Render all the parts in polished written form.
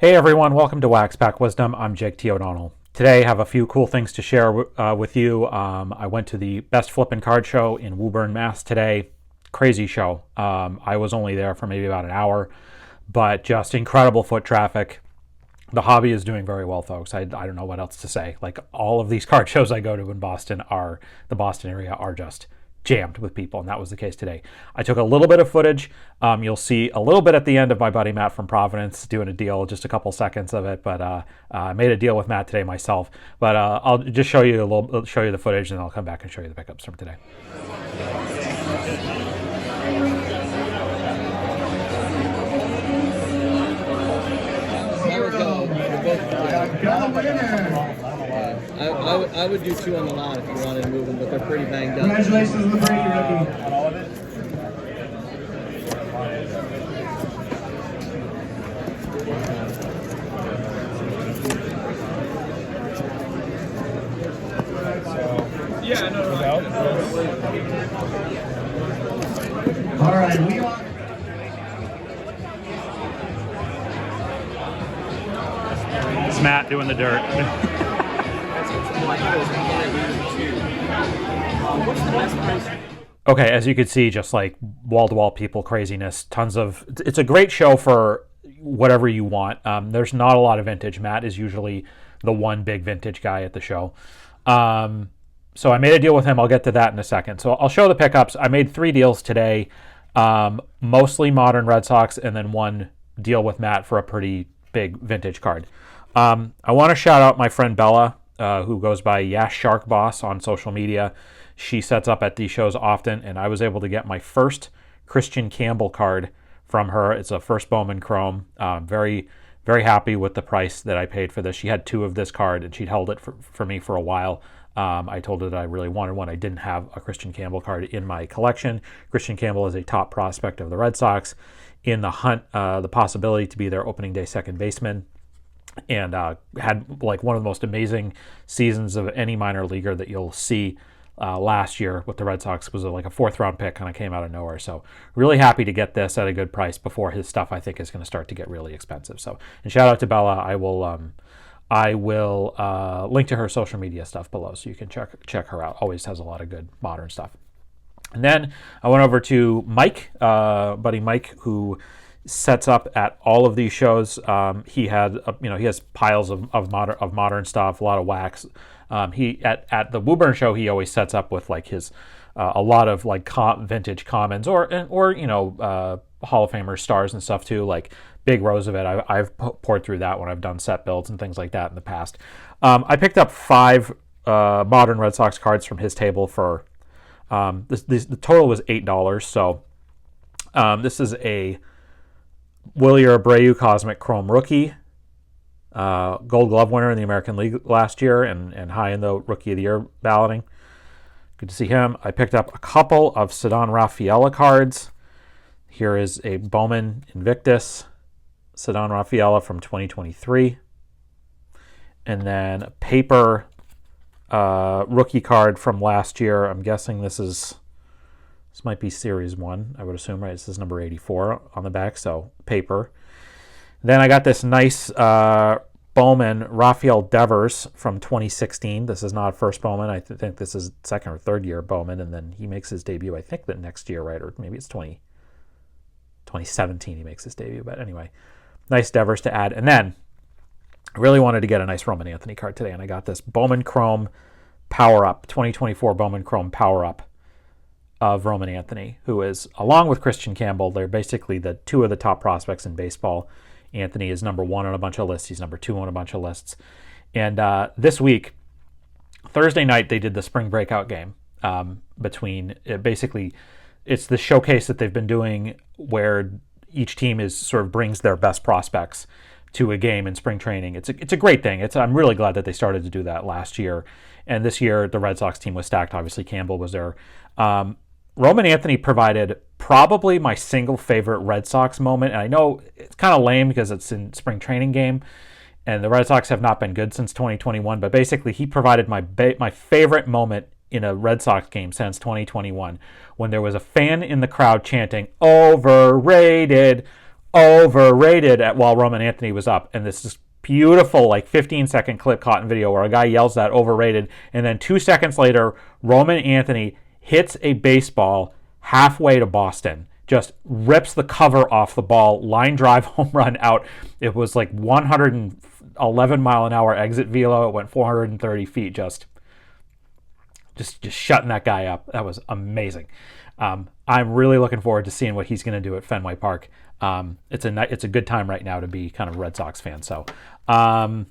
Hey everyone, welcome to Wax Pack Wisdom. I'm Jake T. O'Donnell. Today I have a few cool things to share with you. I went to the Best Flippin Card Show in Woburn, Mass. today. Crazy show. I was only there for maybe about an hour, but just incredible foot traffic. The hobby is doing very well, folks. I don't know what else to say. Like, all of these card shows I go to in Boston the Boston area are just jammed with people, and that was the case today. I took a little bit of footage. You'll see a little bit at the end of my buddy Matt from Providence doing a deal, just a couple seconds of it. But I made a deal with Matt today myself. But I'll just show you the footage, and I'll come back and show you the pickups from today. I would do two on the lot if you wanted to move them, but they're pretty banged up. Congratulations on the break, rookie. On all of it? Yeah, no. All right, we are. It's Matt doing the dirt. Okay, as you can see, just like wall-to-wall people craziness, tons of... It's a great show for whatever you want. There's not a lot of vintage. Matt is usually the one big vintage guy at the show. So I made a deal with him. I'll get to that in a second. So I'll show the pickups. I made 3 deals today, mostly modern Red Sox, and then one deal with Matt for a pretty big vintage card. I want to shout out my friend Bella, who goes by Yash Shark Boss on social media. She sets up at these shows often, and I was able to get my first Kristian Campbell card from her. It's a first Bowman Chrome. Very, very happy with the price that I paid for this. She had 2 of this card, and she'd held it for me for a while. I told her that I really wanted one. I didn't have a Kristian Campbell card in my collection. Kristian Campbell is a top prospect of the Red Sox, in the hunt, the possibility to be their opening day second baseman, and had like one of the most amazing seasons of any minor leaguer that you'll see. Last year with the Red Sox was like a 4th round pick, kind of came out of nowhere. So really happy to get this at a good price before his stuff, I think, is going to start to get really expensive. So, and shout out to Bella. I will link to her social media stuff below, so you can check her out. Always has a lot of good modern stuff. And then I went over to Mike, buddy Mike, who sets up at all of these shows. He has piles of modern stuff, a lot of wax. He at the Woburn show, he always sets up with like his a lot of like vintage commons or Hall of Famer stars and stuff too, like big rows of it. I've poured through that when I've done set builds and things like that in the past. I picked up 5 modern Red Sox cards from his table for the total was $8. So this is a Wilyer Abreu Cosmic Chrome rookie. Gold Glove winner in the American League last year and high in the Rookie of the Year balloting. Good to see him. I picked up a couple of Ceddanne Rafaela cards. Here is a Bowman Invictus Ceddanne Rafaela from 2023. And then a paper rookie card from last year. I'm guessing this might be Series 1, I would assume, right? This is number 84 on the back, so paper. Then I got this nice Bowman Rafael Devers from 2016. This is not first Bowman. I think this is 2nd or 3rd year Bowman, and then he makes his debut, I think, the next year, right? Or maybe it's 2017 he makes his debut. But anyway, nice Devers to add. And then I really wanted to get a nice Roman Anthony card today, and I got this Bowman Chrome Power Up, 2024 Bowman Chrome Power Up of Roman Anthony, who is, along with Kristian Campbell, they're basically the 2 of the top prospects in baseball. Anthony is number 1 on a bunch of lists. He's number 2 on a bunch of lists. And this week, Thursday night, they did the spring breakout game between, basically, it's the showcase that they've been doing where each team sort of brings their best prospects to a game in spring training. It's a great thing. I'm really glad that they started to do that last year. And this year, the Red Sox team was stacked. Obviously, Campbell was there. Roman Anthony provided probably my single favorite Red Sox moment. And I know it's kind of lame because it's in spring training game, and the Red Sox have not been good since 2021. But basically, he provided my favorite moment in a Red Sox game since 2021, when there was a fan in the crowd chanting, "Overrated, overrated while Roman Anthony was up. And this is beautiful, like 15-second clip caught in video where a guy yells that overrated, and then 2 seconds later, Roman Anthony hits a baseball halfway to Boston, just rips the cover off the ball, line drive home run out. It was like 111 mile an hour exit velo. It went 430 feet, just shutting that guy up. That was amazing. I'm really looking forward to seeing what he's going to do at Fenway Park. It's a good time right now to be kind of Red Sox fan. So those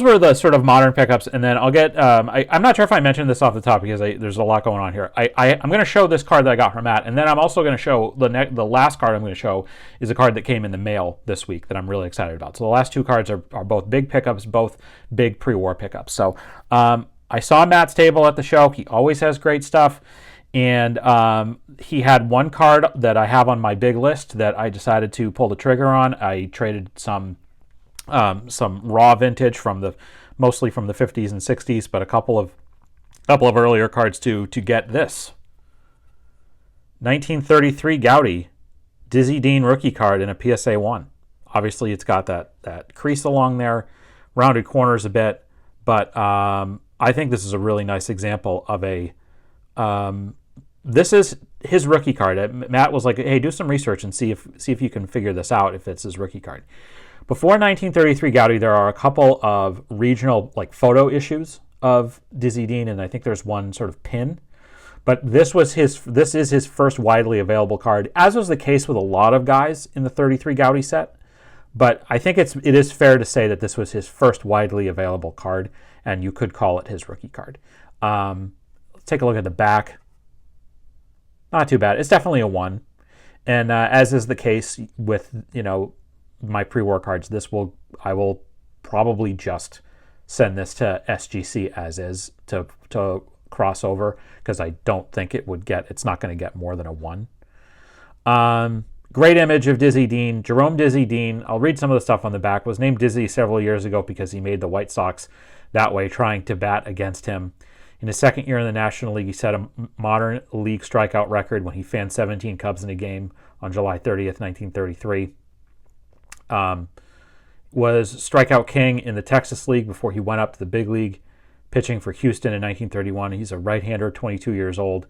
were the sort of modern pickups, and then I'll get. I'm not sure if I mentioned this off the top because there's a lot going on here. I'm going to show this card that I got from Matt, and then I'm also going to show the last card I'm going to show is a card that came in the mail this week that I'm really excited about. So the last two cards are both big pickups, both big pre-war pickups. So I saw Matt's table at the show. He always has great stuff. And he had one card that I have on my big list that I decided to pull the trigger on. I traded some raw vintage mostly from the 50s and 60s, but a couple of earlier cards to get this 1933 Goudey Dizzy Dean rookie card in a PSA 1. Obviously, it's got that crease along there, rounded corners a bit, but I think this is a really nice example of a. This is his rookie card. Matt was like, "Hey, do some research and see if you can figure this out if it's his rookie card." Before 1933 Goudey, there are a couple of regional like photo issues of Dizzy Dean, and I think there's one sort of pin. But this is his first widely available card, as was the case with a lot of guys in the 33 Goudey set. But I think it is fair to say that this was his first widely available card, and you could call it his rookie card. Let's take a look at the back. Not too bad. It's definitely a 1. And as is the case with, my pre-war cards, I will probably just send this to SGC as is to cross over, because I don't think it's not going to get more than a 1. Great image of Dizzy Dean. Jerome Dizzy Dean, I'll read some of the stuff on the back, was named Dizzy several years ago because he made the White Sox that way, trying to bat against him. In his second year in the National League, he set a modern league strikeout record when he fanned 17 Cubs in a game on July 30th, 1933. Was strikeout king in the Texas League before he went up to the big league, pitching for Houston in 1931. He's a right-hander, 22 years old,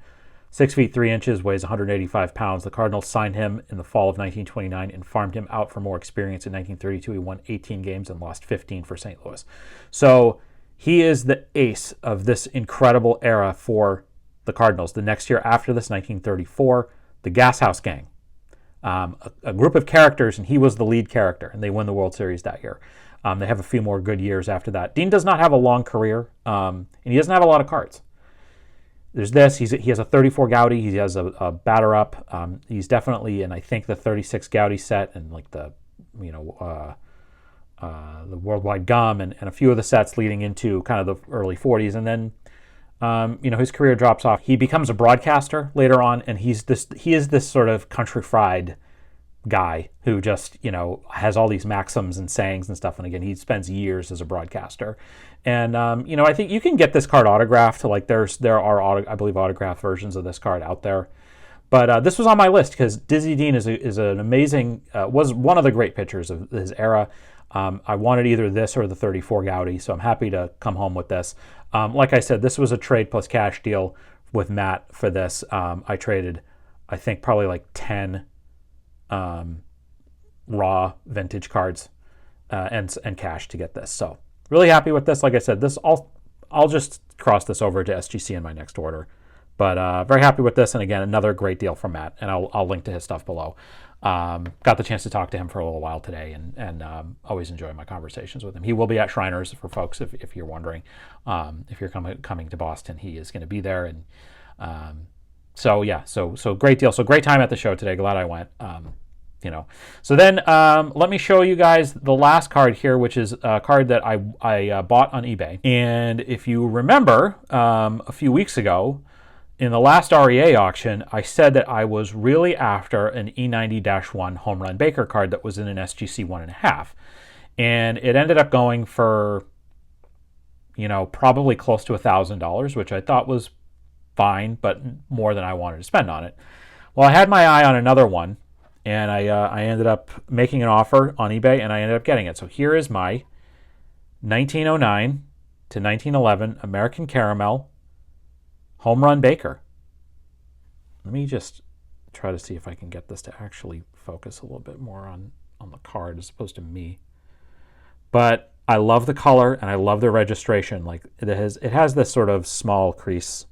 6 feet 3 inches, weighs 185 pounds. The Cardinals signed him in the fall of 1929 and farmed him out for more experience. In 1932, he won 18 games and lost 15 for St. Louis. So he is the ace of this incredible era for the Cardinals. The next year after this, 1934, the Gas House Gang, a group of characters, and he was the lead character, and they won the World Series that year. They have a few more good years after that. Dean does not have a long career, and he doesn't have a lot of cards. There's this. He has a 34 Goudey. He has a batter up. He's definitely in, I think, the 36 Goudey set, and like the Worldwide Gum and a few of the sets leading into kind of the early 40s. And then, his career drops off. He becomes a broadcaster later on, and he is this sort of country fried guy who just, has all these maxims and sayings and stuff. And again, he spends years as a broadcaster. And, I think you can get this card autographed. Like there are, I believe, autographed versions of this card out there. But this was on my list because Dizzy Dean is an amazing, was one of the great pitchers of his era. I wanted either this or the 34 Goudey, so I'm happy to come home with this. Like I said, this was a trade plus cash deal with Matt for this. I traded, I think, probably like 10 raw vintage cards and cash to get this. So really happy with this. Like I said, I'll just cross this over to SGC in my next order. But very happy with this, and again, another great deal from Matt, and I'll link to his stuff below. Got the chance to talk to him for a little while today, and always enjoy my conversations with him. He will be at Shriners for folks if you're wondering. If you're coming to Boston, he is going to be there, and so great deal. So great time at the show today. Glad I went. So then let me show you guys the last card here, which is a card that I bought on eBay. And if you remember, a few weeks ago, in the last REA auction, I said that I was really after an E90-1 Home Run Baker card that was in an SGC 1.5. And it ended up going for, probably close to $1,000, which I thought was fine, but more than I wanted to spend on it. Well, I had my eye on another one, and I ended up making an offer on eBay, and I ended up getting it. So here is my 1909 to 1911 American Caramel Home Run Baker. Let me just try to see if I can get this to actually focus a little bit more on the card as opposed to me. But I love the color and I love the registration. Like it has this sort of small crease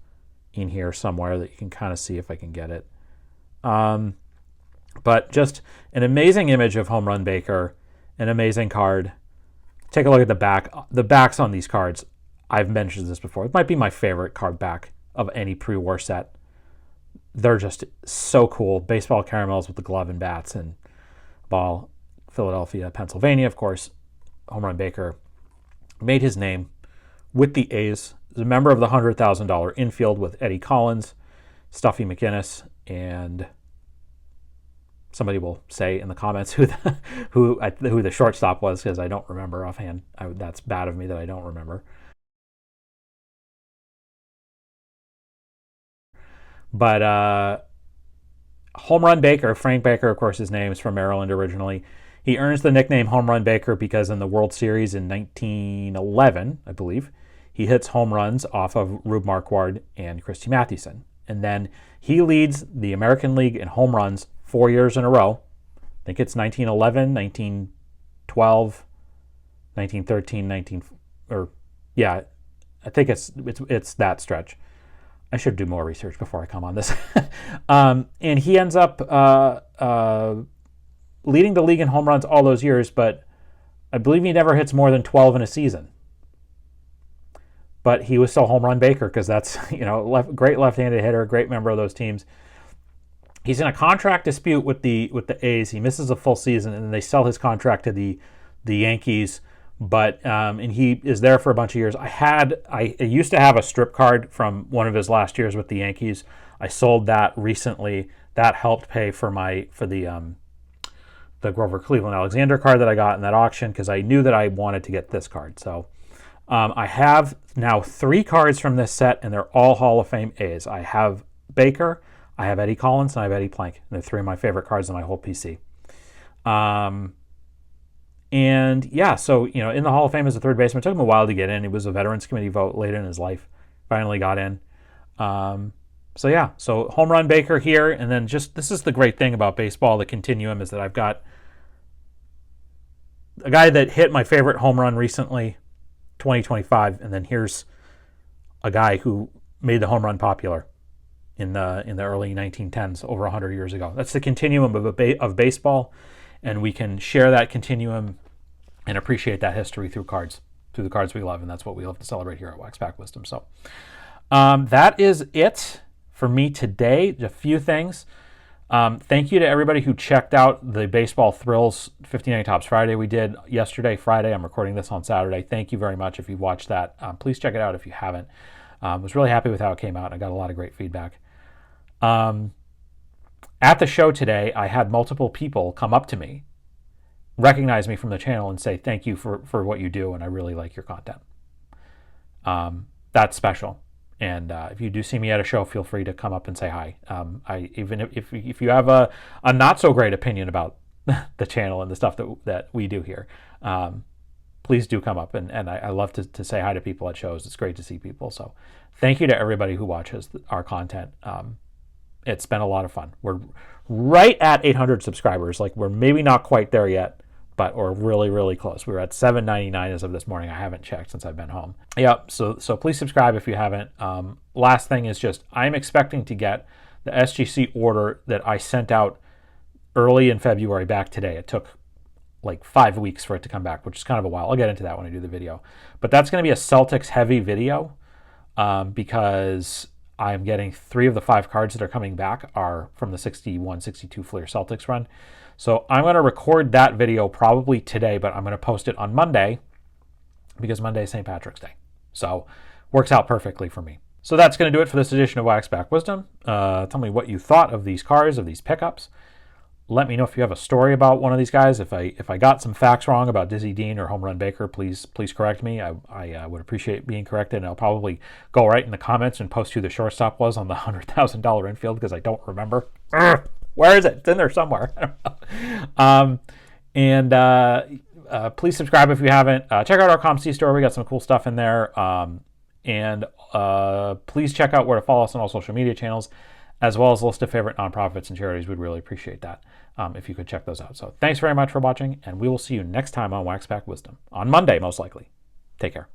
in here somewhere that you can kind of see if I can get it. But just an amazing image of Home Run Baker, an amazing card. Take a look at the back. The backs on these cards, I've mentioned this before. It might be my favorite card back of any pre-war set. They're just so cool. Baseball caramels with the glove and bats and ball. Philadelphia, Pennsylvania, of course. Home Run Baker made his name with the A's. He's a member of the $100,000 infield with Eddie Collins, Stuffy McInnes, and somebody will say in the comments who the shortstop was, because I don't remember offhand. That's bad of me that I don't remember. But Home Run Baker, Frank Baker, of course, his name is from Maryland originally. He earns the nickname Home Run Baker because in the World Series in 1911, I believe, he hits home runs off of Rube Marquard and Christy Mathewson. And then he leads the American League in home runs 4 years in a row. I think it's 1911, 1912, 1913, I think it's that stretch. I should do more research before I come on this. And he ends up leading the league in home runs all those years, but I believe he never hits more than 12 in a season. But he was still Home Run Baker because that's, great left-handed hitter, great member of those teams. He's in a contract dispute with the A's. He misses a full season, and they sell his contract to the Yankees. But and he is there for a bunch of years. I used to have a strip card from one of his last years with the Yankees. I sold that recently. That helped pay for the Grover Cleveland Alexander card that I got in that auction because I knew that I wanted to get this card. So I have now 3 cards from this set, and they're all Hall of Fame A's. I have Baker, I have Eddie Collins, and I have Eddie Plank. And they're 3 of my favorite cards in my whole PC. And yeah, so, in the Hall of Fame as a third baseman, it took him a while to get in. It was a Veterans Committee vote late in his life. Finally got in. So Home Run Baker here. And then this is the great thing about baseball, the continuum, is that I've got a guy that hit my favorite home run recently, 2025. And then here's a guy who made the home run popular in the early 1910s, over 100 years ago. That's the continuum of baseball. And we can share that continuum and appreciate that history through the cards we love. And that's what we love to celebrate here at Wax Pack Wisdom. So that is it for me today. A few things. Thank you to everybody who checked out the Baseball Thrills 59 Tops Friday we did yesterday, Friday. I'm recording this on Saturday. Thank you very much if you watched that. Please check it out if you haven't. Was really happy with how it came out. I got a lot of great feedback. At the show today, I had multiple people come up to me, recognize me from the channel, and say thank you for what you do, and I really like your content. That's special. And if you do see me at a show, feel free to come up and say hi. Even if you have a not so great opinion about the channel and the stuff that we do here, please do come up. And I love to say hi to people at shows. It's great to see people. So thank you to everybody who watches our content. It's been a lot of fun. We're right at 800 subscribers. Like, we're maybe not quite there yet, but we're really, really close. We were at 799 as of this morning. I haven't checked since I've been home. Yeah, so please subscribe if you haven't. Last thing is I'm expecting to get the SGC order that I sent out early in February back today. It took like 5 weeks for it to come back, which is kind of a while. I'll get into that when I do the video. But that's going to be a Celtics heavy video because I'm getting 3 of the 5 cards that are coming back are from the 61-62 Fleer Celtics run. So I'm going to record that video probably today, but I'm going to post it on Monday because Monday is St. Patrick's Day. So works out perfectly for me. So that's going to do it for this edition of Wax Pack Wisdom. Tell me what you thought of these cards, of these pickups. Let me know if you have a story about one of these guys. If I got some facts wrong about Dizzy Dean or Home Run Baker, please correct me. I would appreciate being corrected, and I'll probably go right in the comments and post who the shortstop was on the $100,000 infield because I don't remember. Where is it? It's in there somewhere. I don't know. Please subscribe if you haven't. Check out our ComC store. We got some cool stuff in there. Please check out where to follow us on all social media channels, as well as a list of favorite nonprofits and charities. We'd really appreciate that if you could check those out. So thanks very much for watching, and we will see you next time on Wax Pack Wisdom. On Monday, most likely. Take care.